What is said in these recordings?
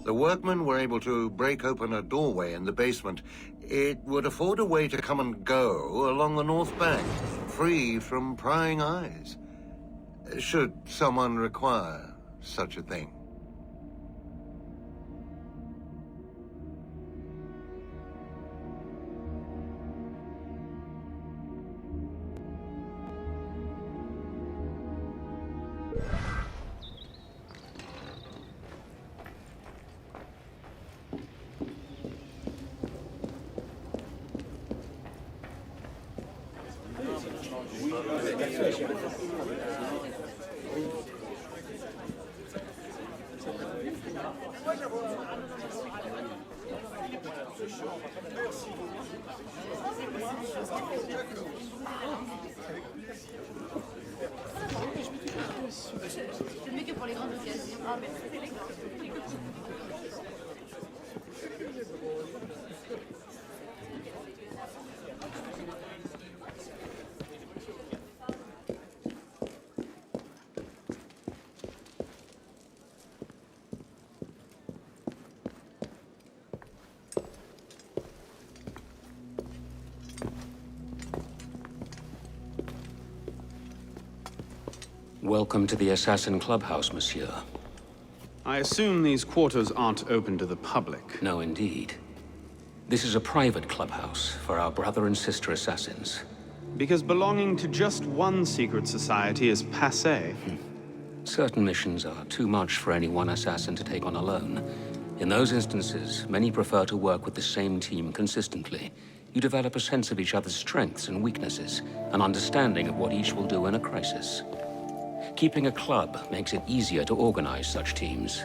The workmen were able to break open a doorway in the basement. It would afford a way to come and go along the north bank, free from prying eyes, should someone require such a thing. C'est mieux que pour les grandes occasions. Ah, mais c'est les grandes. Welcome to the Assassin Clubhouse, monsieur. I assume these quarters aren't open to the public. No, indeed. This is a private clubhouse for our brother and sister assassins. Because belonging to just one secret society is passé. Certain missions are too much for any one assassin to take on alone. In those instances, many prefer to work with the same team consistently. You develop a sense of each other's strengths and weaknesses, an understanding of what each will do in a crisis. Keeping a club makes it easier to organize such teams.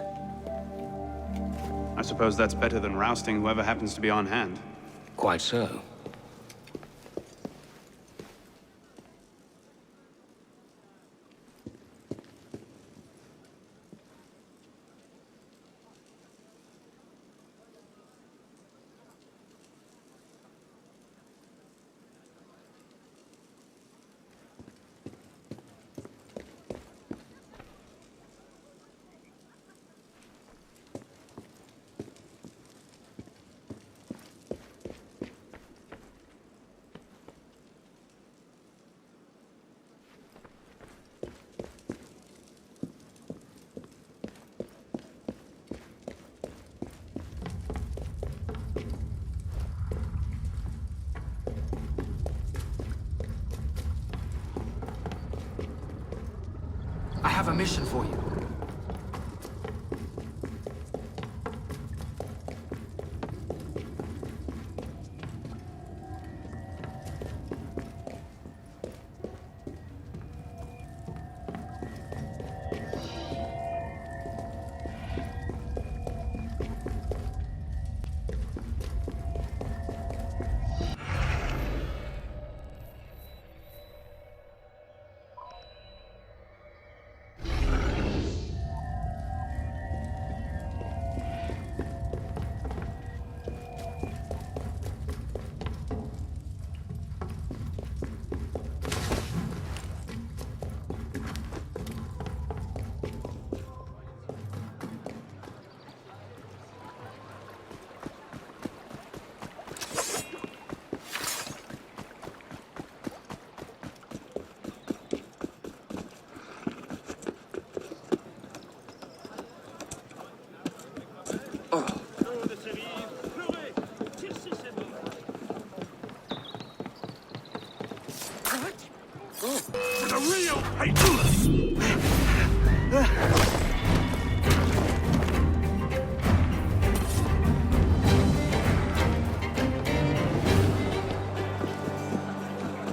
I suppose that's better than rousting whoever happens to be on hand. Quite so. I have a mission for you.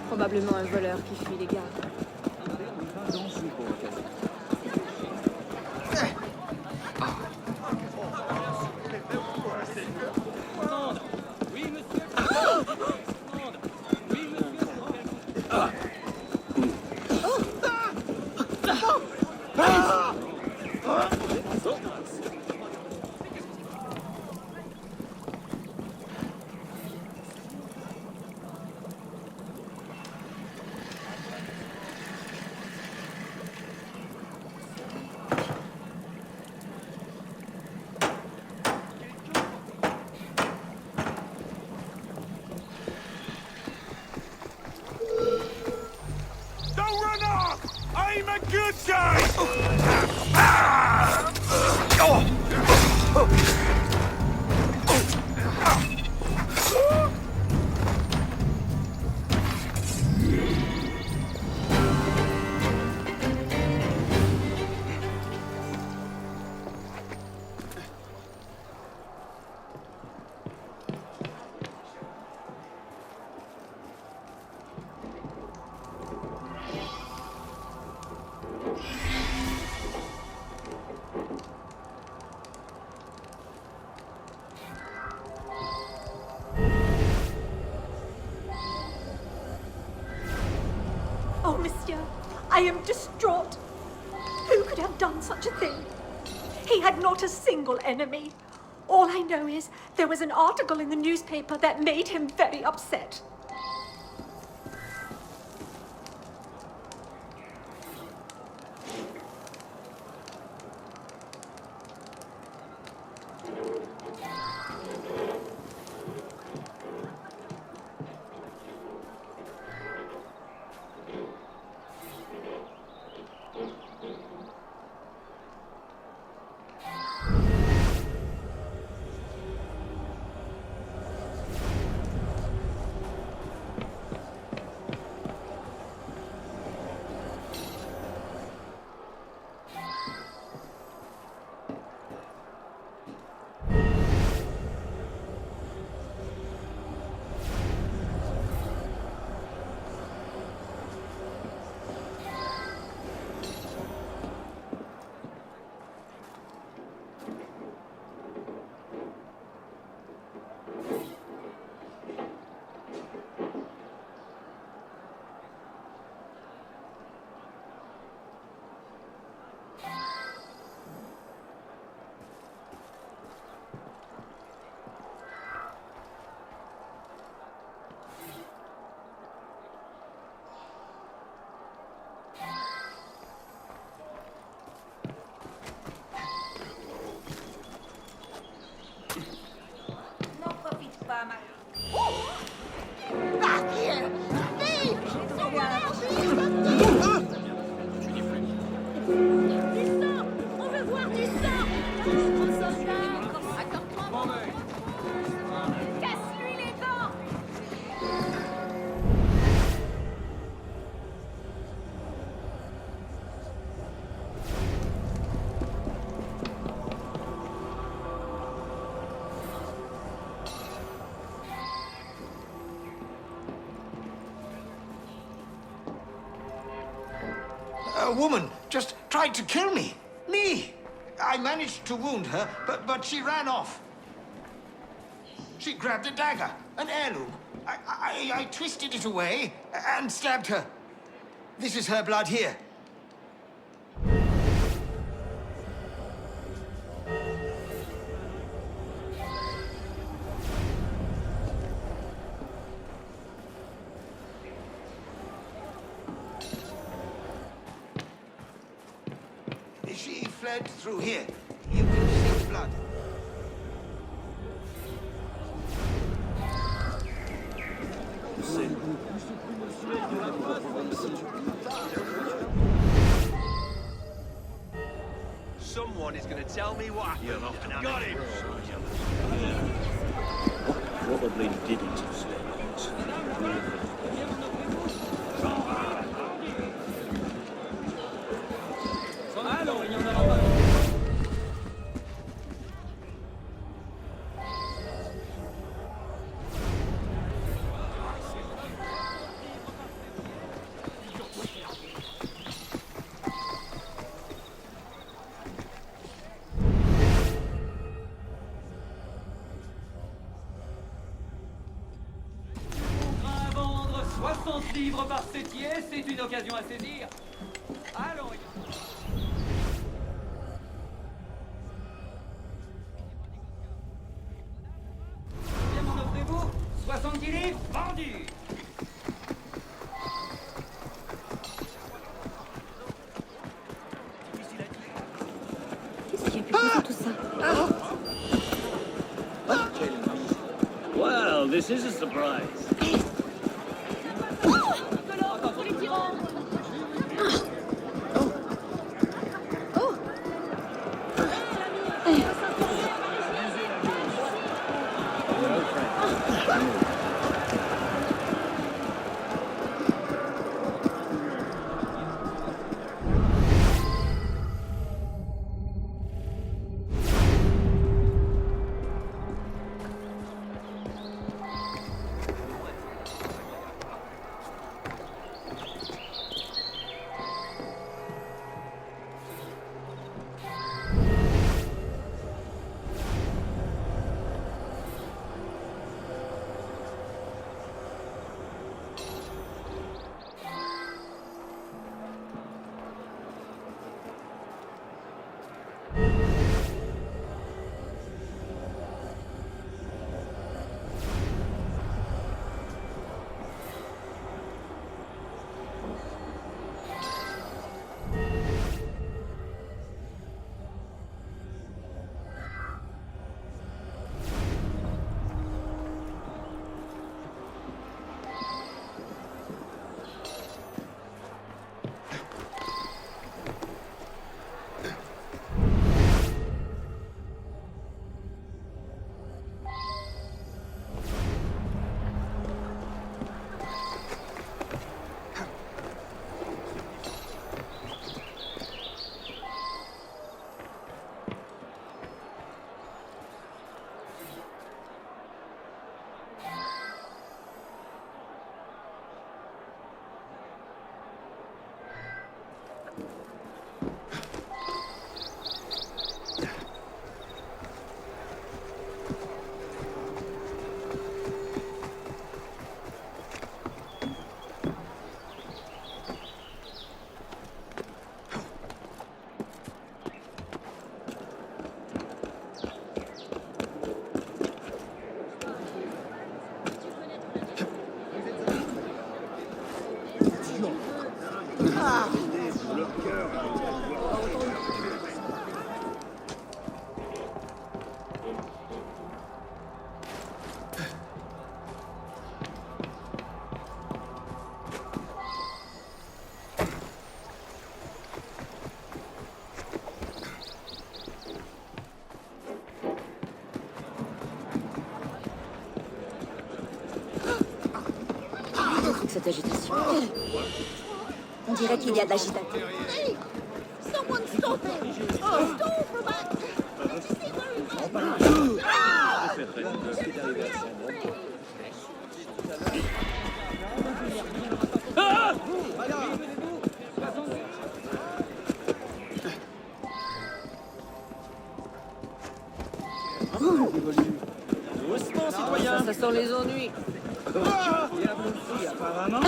Probablement un voleur qui fuit les gardes. a good time! Oh, monsieur, I am distraught. Who could have done such a thing? He had not a single enemy. All I know is there was an article in the newspaper that made him very upset. A woman just tried to kill me. Me! I managed to wound her, but she ran off. She grabbed a dagger, an heirloom. I twisted it away and stabbed her. This is her blood here. She fled through here. You can see the blood. Someone is going to tell me what happened. Got him! Probably didn't say livres par septier, c'est une occasion à saisir. Allons. Combien m'en offrez-vous? 70 livres, vendu. Qu'est-ce qui a pu causer tout ça? Well, this is a surprise. De l'ordre pour les tyrans. donc cette agitation? On dirait qu'il y a de l'agitation. Someone stop it! Stop! Doucement, citoyen. Ça sent les ennuis. Apparemment.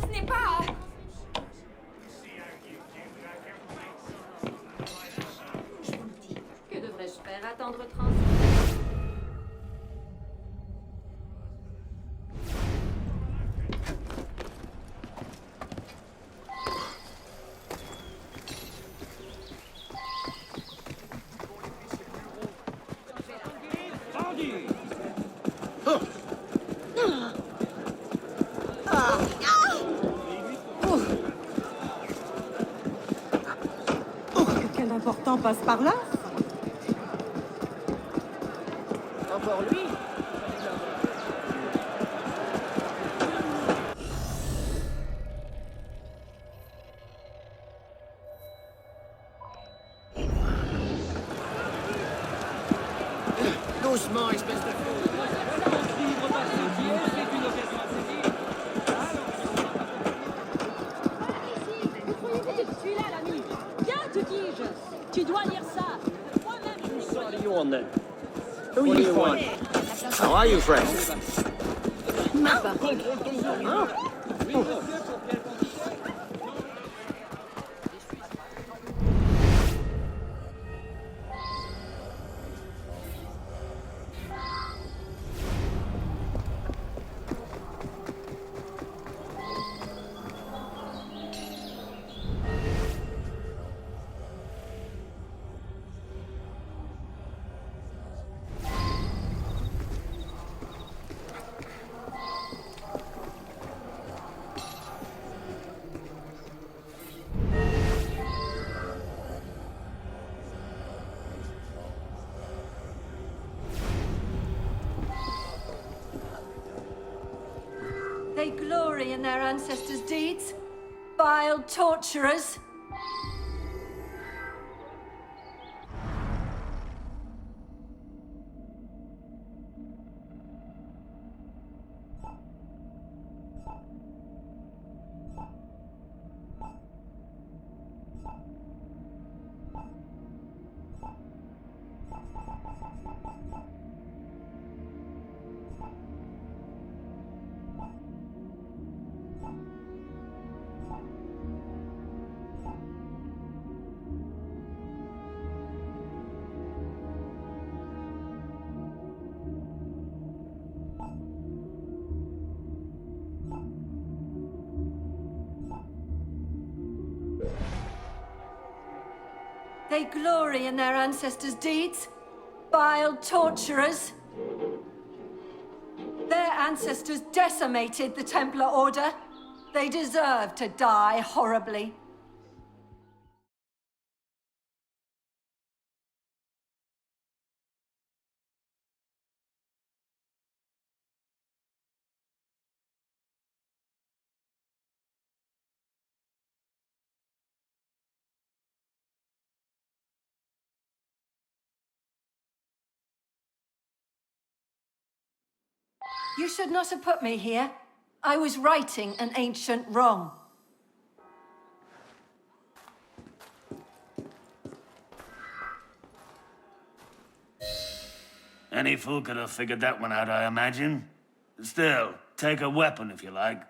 Ce n'est pas... Que devrais-je faire? Attendre 30 Quel important passe par là. Encore lui. Doucement, espèce de fou. Vivre par ce qui est, c'est une occasion à saisir. Vous croyez que je suis là, l'ami? Viens, te dis-je. Tu dois lire ça. Moi-même, je l'ai What do you want then? Who What do you want? How are you, friend? They glory in their ancestors' deeds. Vile torturers. They glory in their ancestors' deeds. Vile torturers. Their ancestors decimated the Templar Order. They deserve to die horribly. You should not have put me here. I was righting an ancient wrong. Any fool could have figured that one out, I imagine. Still, take a weapon if you like.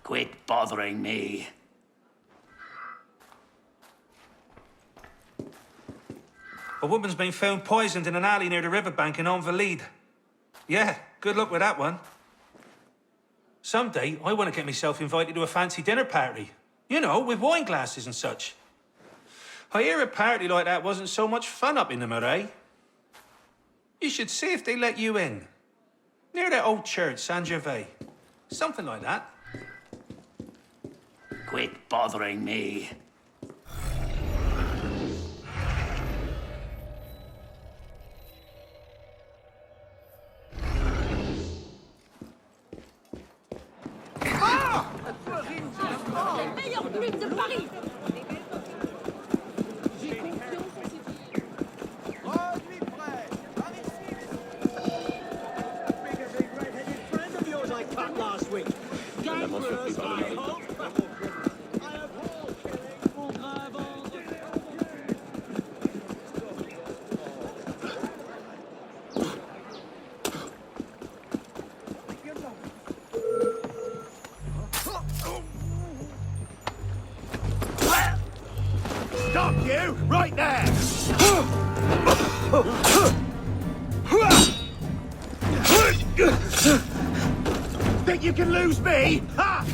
Quit bothering me. A woman's been found poisoned in an alley near the riverbank in Invalide. Yeah, good luck with that one. Someday, I want to get myself invited to a fancy dinner party. You know, with wine glasses and such. I hear a party like that wasn't so much fun up in the Marais. You should see if they let you in. Near that old church, Saint-Gervais. Something like that. Quit bothering me. Les meilleures plumes de Paris. Stop you! Right there! Think you can lose me? Ha!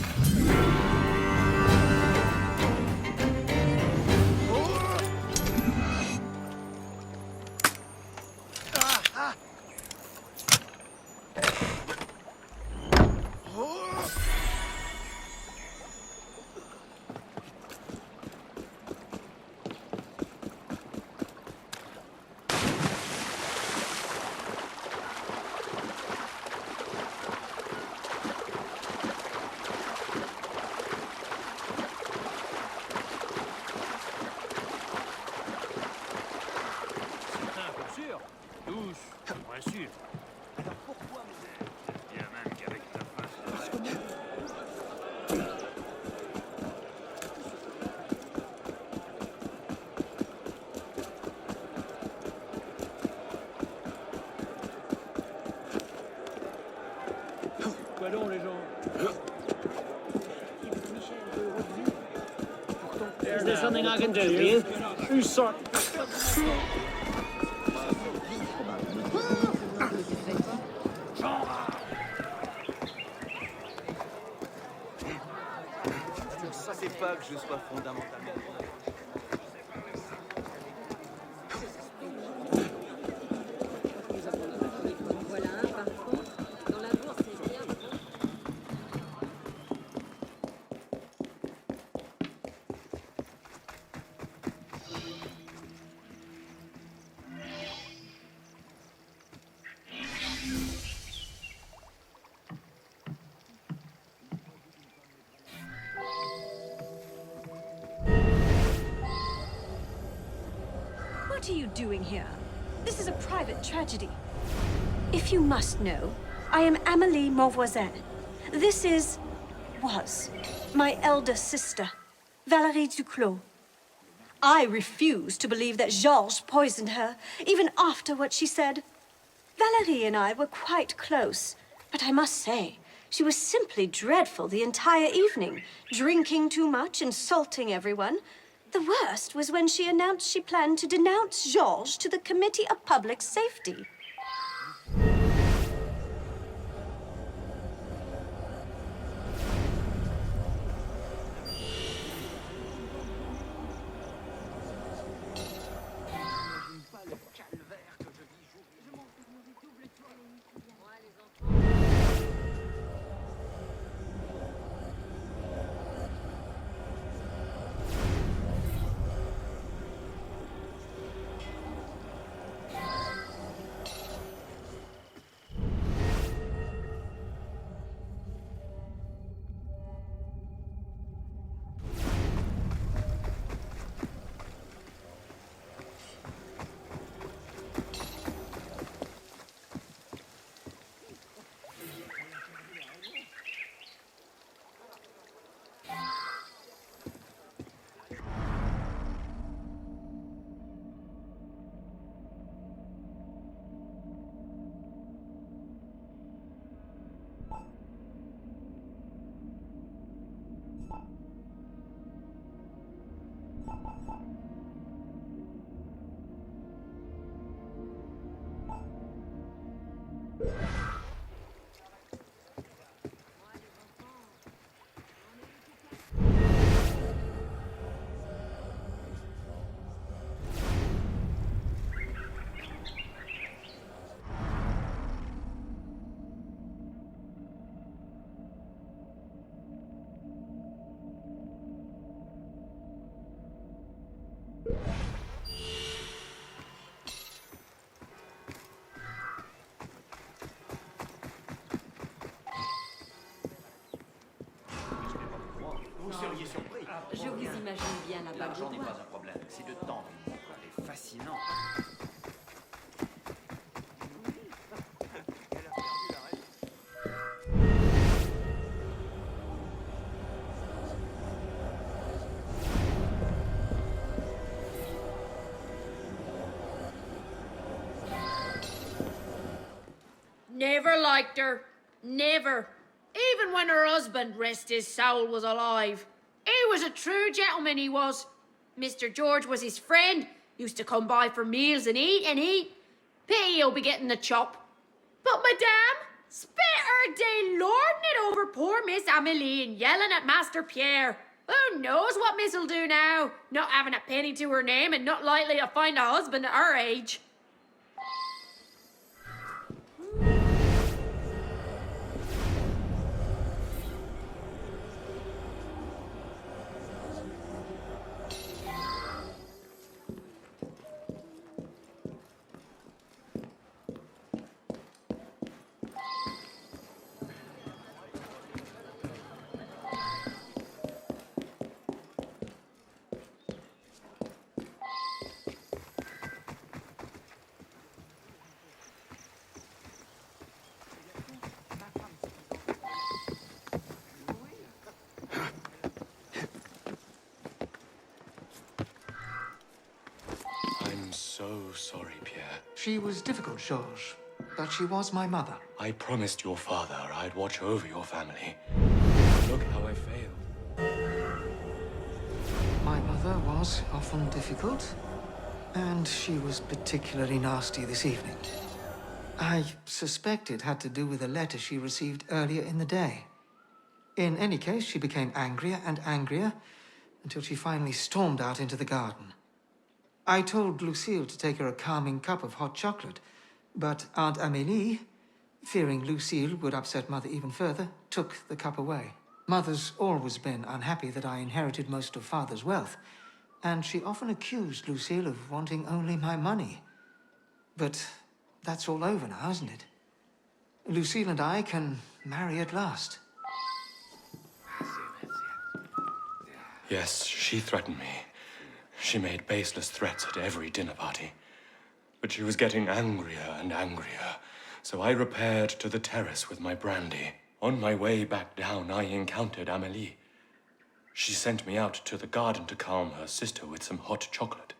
Is there something I can do for you? Who's sorry? C'est pas que je sois fondamentalement... Voilà un par contre. Dans la bourse, c'est bien. What are you doing here? This is a private tragedy. If you must know, I am Amélie Mauvoisin, This was my elder sister, Valérie Duclos. I refuse to believe that Georges poisoned her, even after what she said. Valérie and I were quite close, but I must say, she was simply dreadful the entire evening, drinking too much, insulting everyone. The worst was when she announced she planned to denounce Georges to the Committee of Public Safety. Je vous imagine bien la bague L'argent au n'est doigt. pas un problème, c'est de temps. Elle est fascinante. Never liked her. Never. Even when her husband, rest his soul, was alive. He was a true gentleman, he was. Mr. George was his friend. Used to come by for meals and eat and eat. Pity he'll be getting the chop. But Madame spent her day lording it over poor Miss Amélie and yelling at Master Pierre. Who knows what Miss'll do now? Not having a penny to her name and not likely to find a husband at her age. I'm so sorry, Pierre. She was difficult, Georges, but she was my mother. I promised your father I'd watch over your family. Look how I failed. My mother was often difficult, and she was particularly nasty this evening. I suspect it had to do with a letter she received earlier in the day. In any case, she became angrier and angrier until she finally stormed out into the garden. I told Lucille to take her a calming cup of hot chocolate, but Aunt Amélie, fearing Lucille would upset Mother even further, took the cup away. Mother's always been unhappy that I inherited most of Father's wealth, and she often accused Lucille of wanting only my money. But that's all over now, isn't it? Lucille and I can marry at last. Yes, she threatened me. She made baseless threats at every dinner party. But she was getting angrier and angrier, so I repaired to the terrace with my brandy. On my way back down, I encountered Amélie. She sent me out to the garden to calm her sister with some hot chocolate.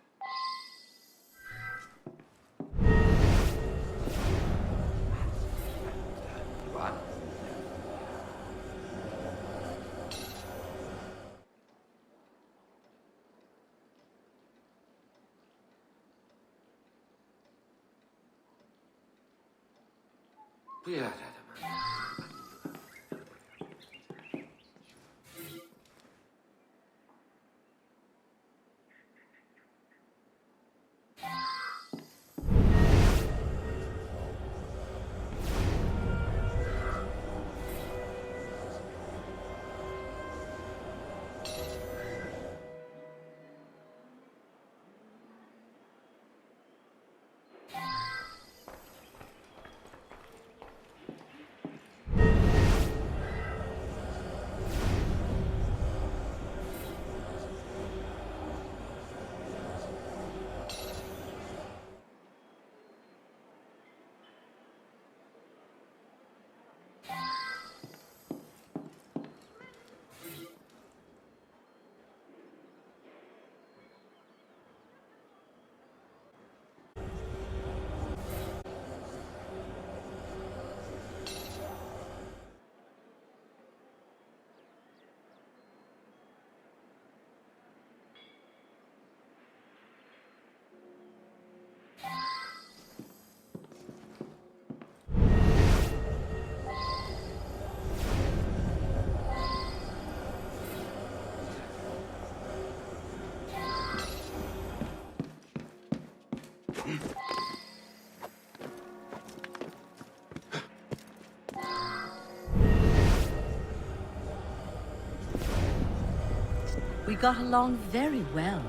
We got along very well.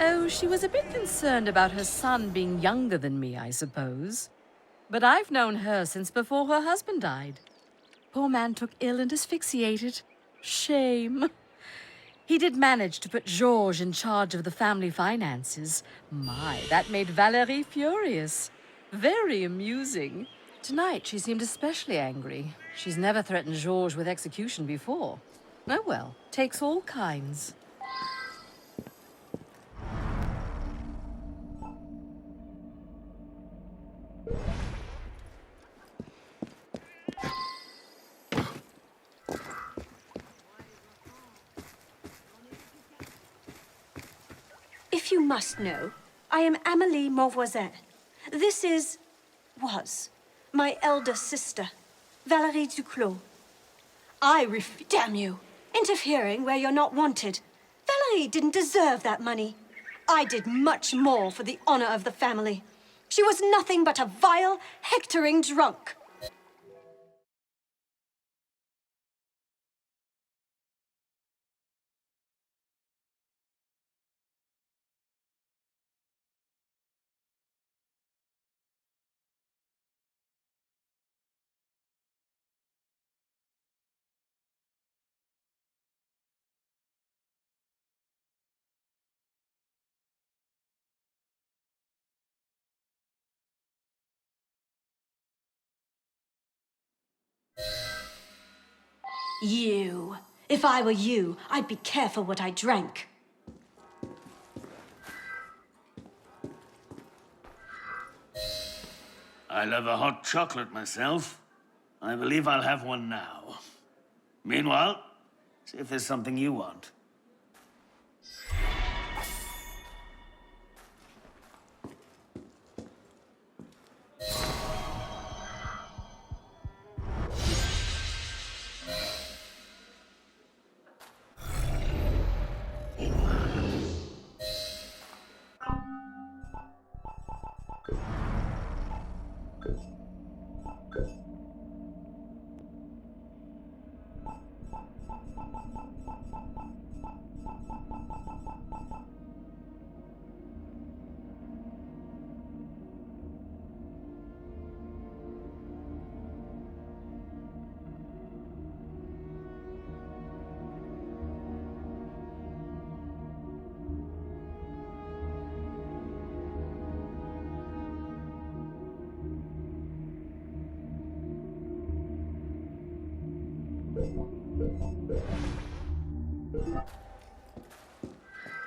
Oh, she was a bit concerned about her son being younger than me, I suppose. But I've known her since before her husband died. Poor man took ill and asphyxiated. Shame. He did manage to put Georges in charge of the family finances. My, that made Valérie furious. Very amusing. Tonight she seemed especially angry. She's never threatened Georges with execution before. Oh well, takes all kinds. If you must know, I am Amélie Monvoisin. This was my elder sister, Valérie Duclos. Damn you! Interfering where you're not wanted. Valérie didn't deserve that money. I did much more for the honor of the family. She was nothing but a vile, hectoring drunk. You. If I were you, I'd be careful what I drank. I love a hot chocolate myself. I believe I'll have one now. Meanwhile, see if there's something you want.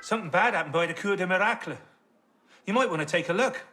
Something bad happened by the Cour des Miracles. You might want to take a look.